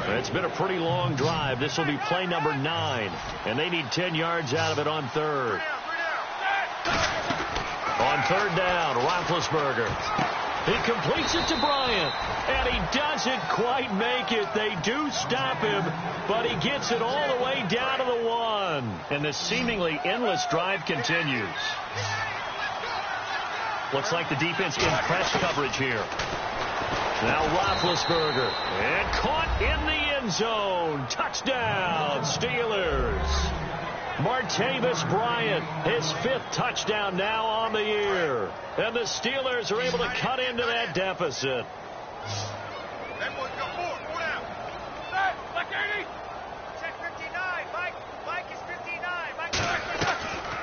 It's been a pretty long drive. This will be play number 9, and they need 10 yards out of it on third. On third down, Roethlisberger. He completes it to Bryant, and he doesn't quite make it. They do stop him, but he gets it all the way down to the 1. And the seemingly endless drive continues. Looks like the defense in press coverage here. Now Roethlisberger, and caught in the end zone. Touchdown, Steelers. Martavis Bryant, his 5th touchdown now on the year. And the Steelers are able to cut into that deficit.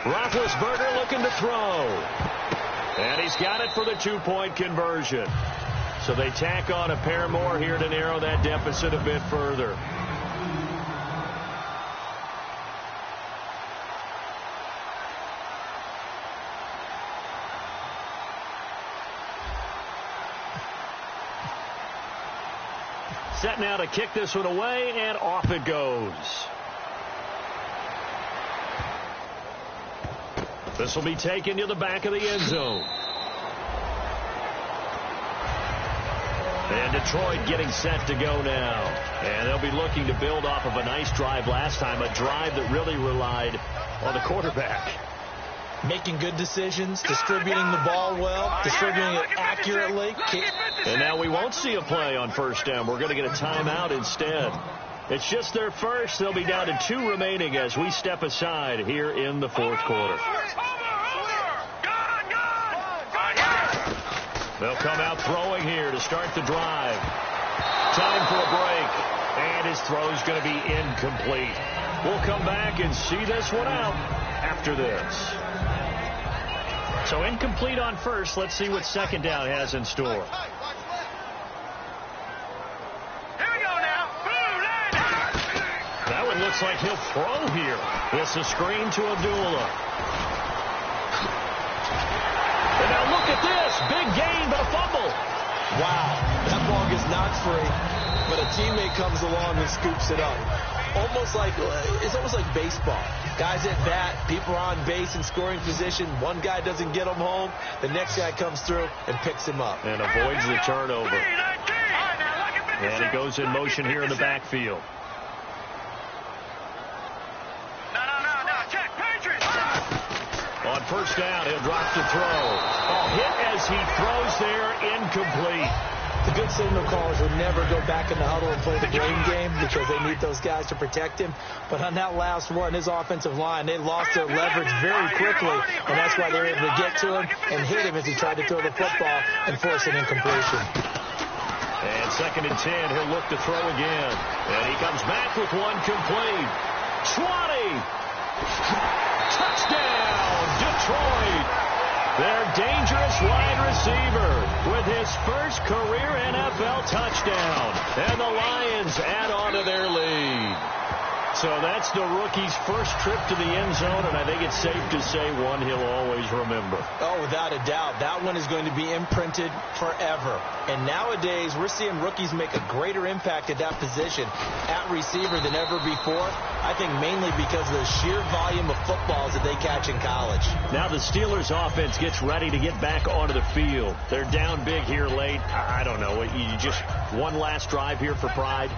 Roethlisberger looking to throw. And he's got it for the 2-point conversion. So they tack on a pair more here to narrow that deficit a bit further. Set now to kick this one away, and off it goes. This will be taken to the back of the end zone. And Detroit getting set to go now. And they'll be looking to build off of a nice drive last time, a drive that really relied on the quarterback. Making good decisions, distributing the ball well, distributing it accurately. And now we won't see a play on first down. We're going to get a timeout instead. It's just their first. They'll be down to 2 remaining as we step aside here in the fourth quarter. They'll come out throwing here to start the drive. Time for a break. And his throw's going to be incomplete. We'll come back and see this one out after this. So incomplete on first. Let's see what second down has in store. Here we go now. That one looks like he'll throw here. This is a screen to Abdullah. And now look at this. Big gain, but a fumble. Wow, that ball gets knocked free, but a teammate comes along and scoops it up. It's almost like baseball. Guys at bat, people are on base in scoring position. One guy doesn't get him home. The next guy comes through and picks him up. And avoids the turnover. And he goes in motion here in the backfield. On first down, he'll drop to throw. Hit as he throws there, incomplete. The good signal callers would never go back in the huddle and play the blame game because they need those guys to protect him. But on that last one, his offensive line, they lost their leverage very quickly, and that's why they were able to get to him and hit him as he tried to throw the football and force an incompletion. And 2nd and 10, he'll look to throw again. And he comes back with one complete. 20! Touchdown, Detroit! Their dangerous wide receiver with his first career NFL touchdown. And the Lions add on to their lead. So that's the rookie's first trip to the end zone, and I think it's safe to say one he'll always remember. Oh, without a doubt. That one is going to be imprinted forever. And nowadays, we're seeing rookies make a greater impact at that position at receiver than ever before. I think mainly because of the sheer volume of footballs that they catch in college. Now the Steelers offense gets ready to get back onto the field. They're down big here late. I don't know. You just one last drive here for pride?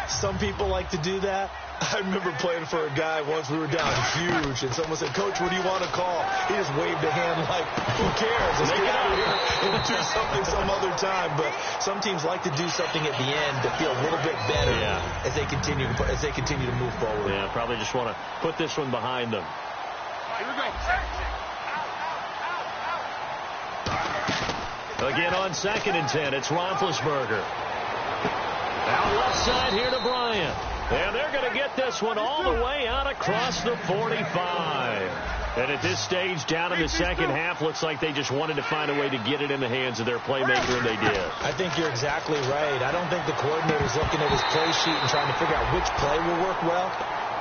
Some people like to do that. I remember playing for a guy once. We were down huge, and someone said, "Coach, what do you want to call?" He just waved a hand like, who cares? Let's get out of here and do something some other time. But some teams like to do something at the end to feel a little bit better as they continue to move forward. Yeah, probably just want to put this one behind them. Here we go. Again on 2nd and 10, it's Roethlisberger. Out left side here to Bryant. And they're going to get this one all the way out across the 45. And at this stage, down in the second half, looks like they just wanted to find a way to get it in the hands of their playmaker, and they did. I think you're exactly right. I don't think the coordinator's looking at his play sheet and trying to figure out which play will work well.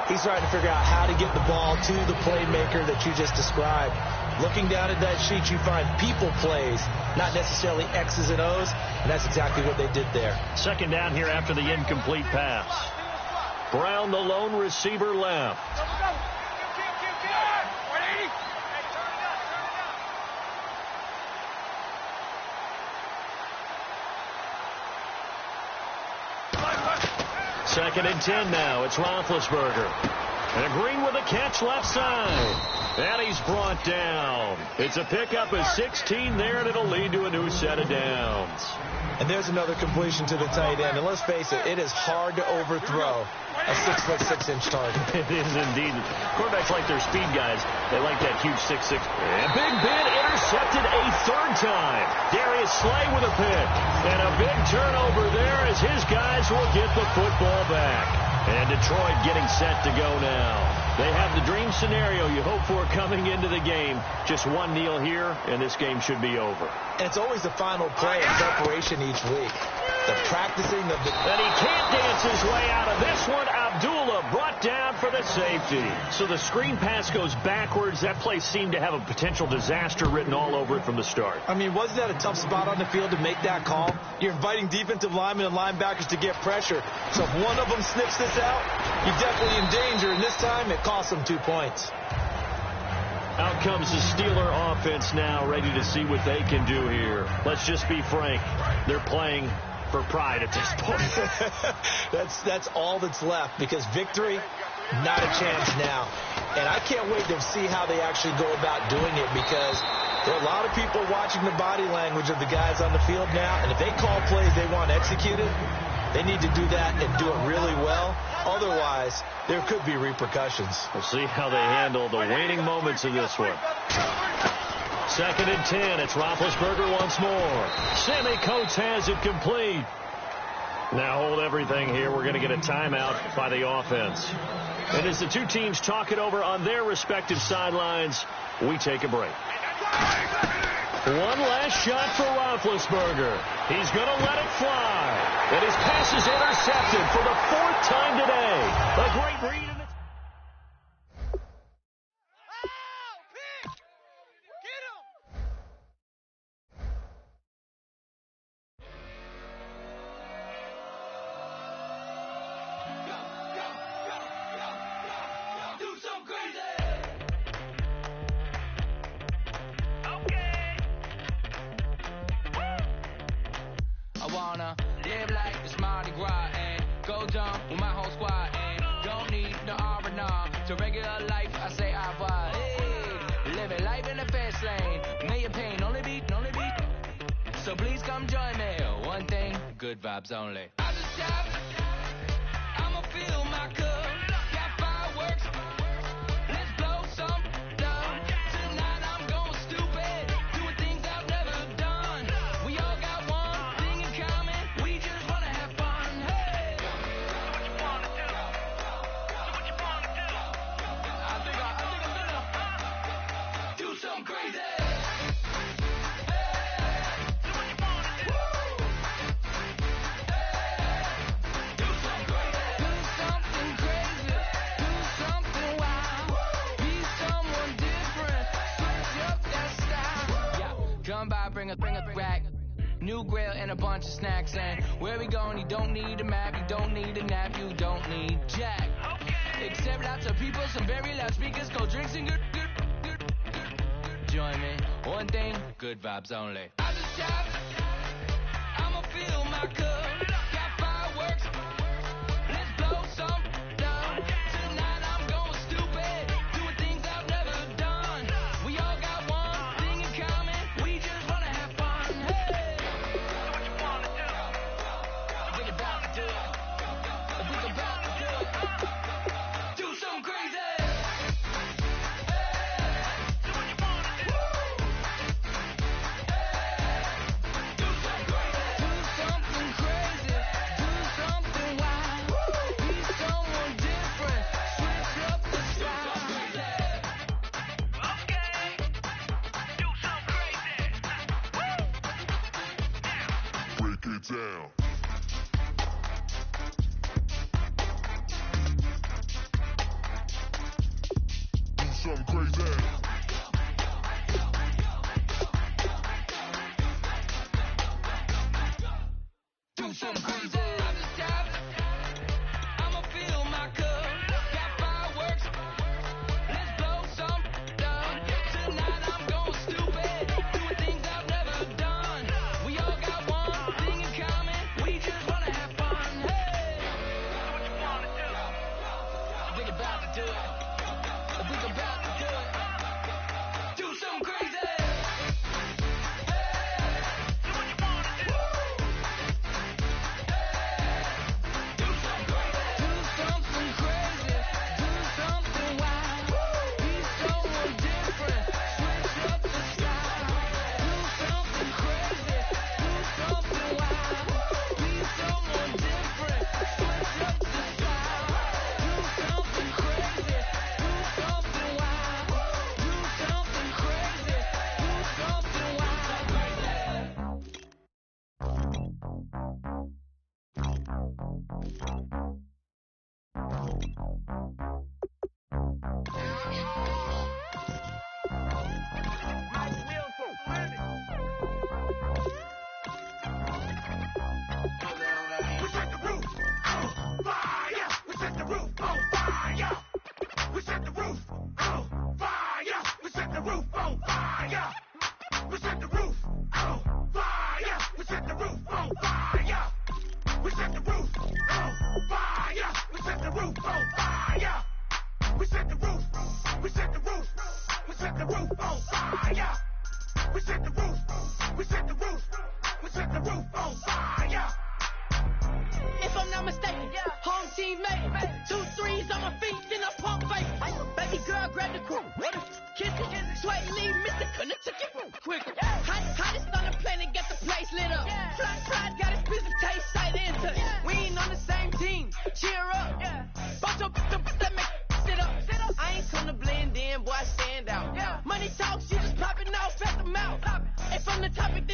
He's trying to figure out how to get the ball to the playmaker that you just described. Looking down at that sheet, you find people plays, not necessarily X's and O's, and that's exactly what they did there. 2nd down here after the incomplete pass. Brown, the lone receiver, left. Second and 10 now. It's Roethlisberger. And Green with a catch left side. And he's brought down. It's a pickup of 16 there, and it'll lead to a new set of downs. And there's another completion to the tight end. And let's face it, it is hard to overthrow a 6'6" target. It is indeed. Quarterbacks like their speed guys. They like that huge 6'6". And Big Ben intercepted a 3rd time. Darius Slay with a pick. And a big turnover there as his guys will get the football back. And Detroit getting set to go now. They have the dream scenario you hope for coming into the game. Just one kneel here, and this game should be over. And it's always the final play in preparation each week. The practicing of the... And he can't dance his way out of this one. Abdullah brought down for the safety. So the screen pass goes backwards. That play seemed to have a potential disaster written all over it from the start. I mean, wasn't that a tough spot on the field to make that call? You're inviting defensive linemen and linebackers to get pressure. So if one of them sniffs this out, you're definitely in danger. And this time, it cost them 2 points. Out comes the Steeler offense now, ready to see what they can do here. Let's just be frank. They're playing for pride at this point. That's all that's left, because victory, not a chance now. And I can't wait to see how they actually go about doing it, because there are a lot of people watching the body language of the guys on the field now, and if they call plays they want executed, they need to do that and do it really well. Otherwise, there could be repercussions. We'll see how they handle the waning moments of this one. 2nd and 10. It's Roethlisberger once more. Sammy Coates has it complete. Now hold everything here. We're going to get a timeout by the offense. And as the two teams talk it over on their respective sidelines, we take a break. One last shot for Roethlisberger. He's going to let it fly. And his pass is intercepted for the 4th time today. A great read. Live like it's Mardi Gras and go dumb with my whole squad and don't need no R&R. To regular life, I say I was. Hey, living life in the fast lane. Million pain, only beat. So please come join me. One thing, good vibes only. I just tap, I'ma fill my cup. Got fireworks, let's blow some down. Tonight I'm going stupid, doing things I've never done. We all got one thing in common, we just wanna have fun. Hey, do what you wanna do. Do what you wanna do. I think I'm gonna do something crazy. Come by, bring a rack, new grill and a bunch of snacks. And where we going, you don't need a map, you don't need a nap, you don't need jack. Except lots of people, some very loud speakers, cold drinks and good. Join me, one thing, good vibes only. I just tap, I'ma fill my cup. Got fireworks, let's blow some down. Tonight I'm going stupid, doing things I've never done. We all got one thing in common, we just wanna have fun. Hey, do what you wanna do. We about to do it. We about to do it. Do something crazy. Down. Do something crazy. Do something crazy. I just tap, I'ma fill my cup. Got fireworks, let's blow some down. Tonight I'm going stupid, doing things I've never done. We all got one thing in common, we just wanna have fun. Hey, do what you wanna do. We about to do it. We about to do it. Do something crazy.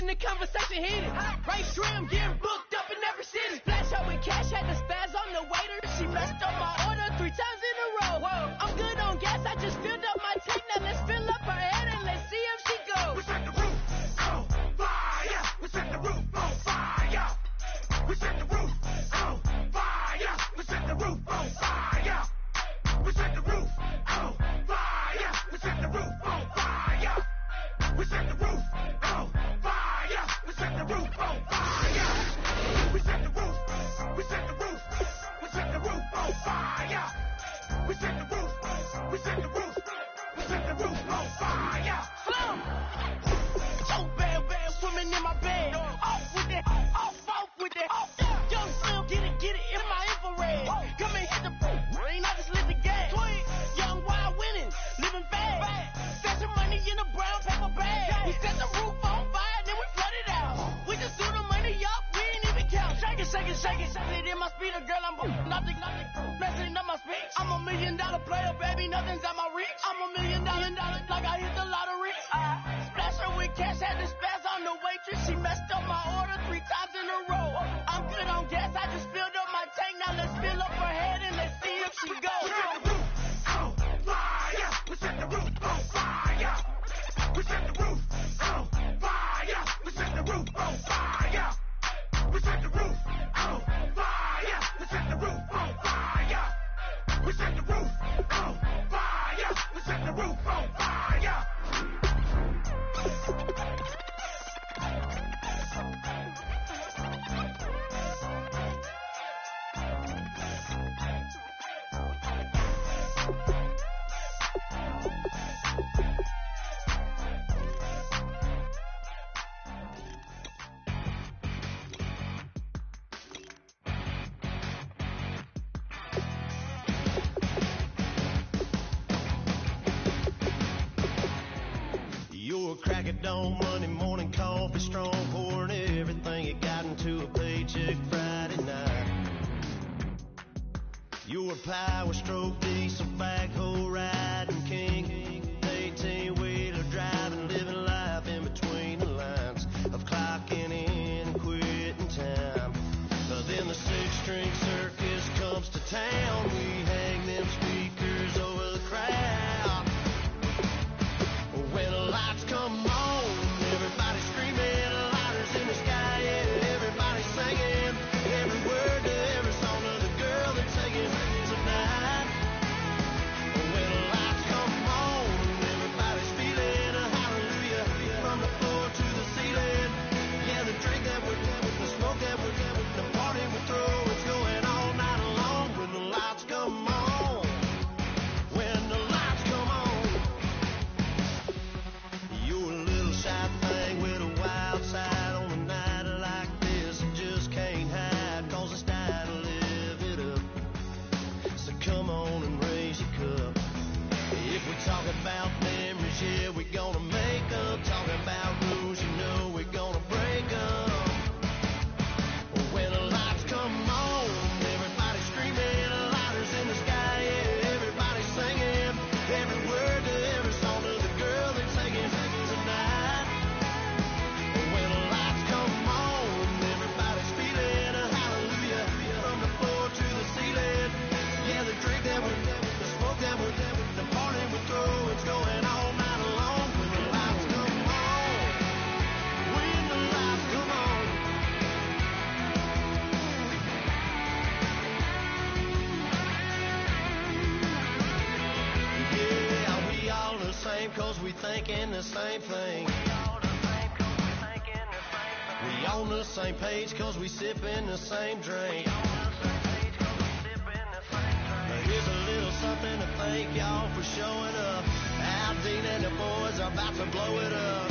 the conversation heated. Right trim, getting booked up in every city. Splash her with cash, had the spaz on the waiter. She messed up my order 3 times in a row. Whoa, I'm good on gas, I just filled up my tank. Now let's fill up her head and let's see if she goes. We set the roof on fire. We set the roof on fire. We set the roof on fire. We set the roof on fire. We set the roof on fire. We set the roof on fire. We set the roof on fire. We set the roof on fire. We set the roof. We set the roof. We set the roof on fire. We set the roof. We set the roof. We set the roof on fire. Slow. So bad women in my bed. Off with it. Off with it. Young Slim, get it in my infrared. Come and hit the rain, I just lit the gas. Young wild winning, living fast. Stashing money in a brown paper bag. We set the roof on fire, then we flood it out. We just threw the money up, we ain't even count. Shake it, shake it, shake it. Shake it in my speeder, girl, I'm nothing, messing up my speech. I'm $1 million player, baby, nothing's out my reach. I'm $1 million like I hit the lottery. Splash her with cash, had the spaz on the waitress. She messed up my order 3 times in a row. I'm good on gas, I just filled up my tank. Now let's fill up her head and let's see if she goes. We set the roof on fire. We set the roof on fire. We set the roof on fire. We set the roof on fire. We set the roof on fire. We set the roof on fire. We set the roof on fire. You're a crack at dawn, Monday morning coffee, strong, pouring everything you got into a paycheck Friday night. You're a power stroke, diesel backhoe riding king, 18-wheeler driving, living life in between the lines of clocking in and quitting time. Then the 6-string circus comes to town. We hang them speakers over the crowd. When the lights come on, everybody screaming, lighters in the sky, yeah, everybody singing every word to every song of the girl that's singing tonight. When the lights come on, everybody's feeling a hallelujah from the floor to the ceiling. Yeah, the drink that we're the smoke that we're the party we throw, it's going all night long. When the lights come on, when the lights come on. You're a little shy thing with a wild side on a night like this. You just can't hide, cause it's time to live it up. So come on and raise your cup. If we talk about memories, yeah, we're gonna make them. Talking about rules, you know we're gonna break them. When the lights come on, everybody screaming, lighters in the sky, yeah, everybody singing every word to every song of the girl that's singing tonight. When the lights come on, everybody's feeling a hallelujah from the floor to the ceiling. Yeah, the drink that we're the smoke that we're the party we throw, it's going all night long. When the lights come on, when the lights come on. Yeah, we all the same cause we thinking the same thing. We on the same page cause we sipping the same drink. Here's a little something to thank y'all for showing up. Al Dean and the boys are about to blow it up.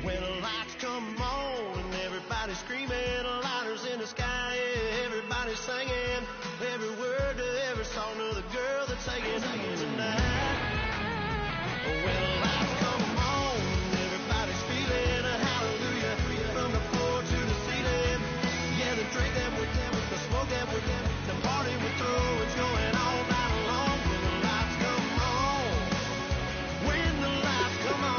When the lights come on and everybody's screaming, lighters in the sky, yeah, everybody's singing every word to every song of the girl that's singing tonight. When the lights come on, everybody's feeling a hallelujah from the floor to the ceiling. Yeah, the drink that we're the smoke that we're the party we throw, it's going all night long. When the lights come on, when the lights come on.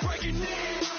breaking in.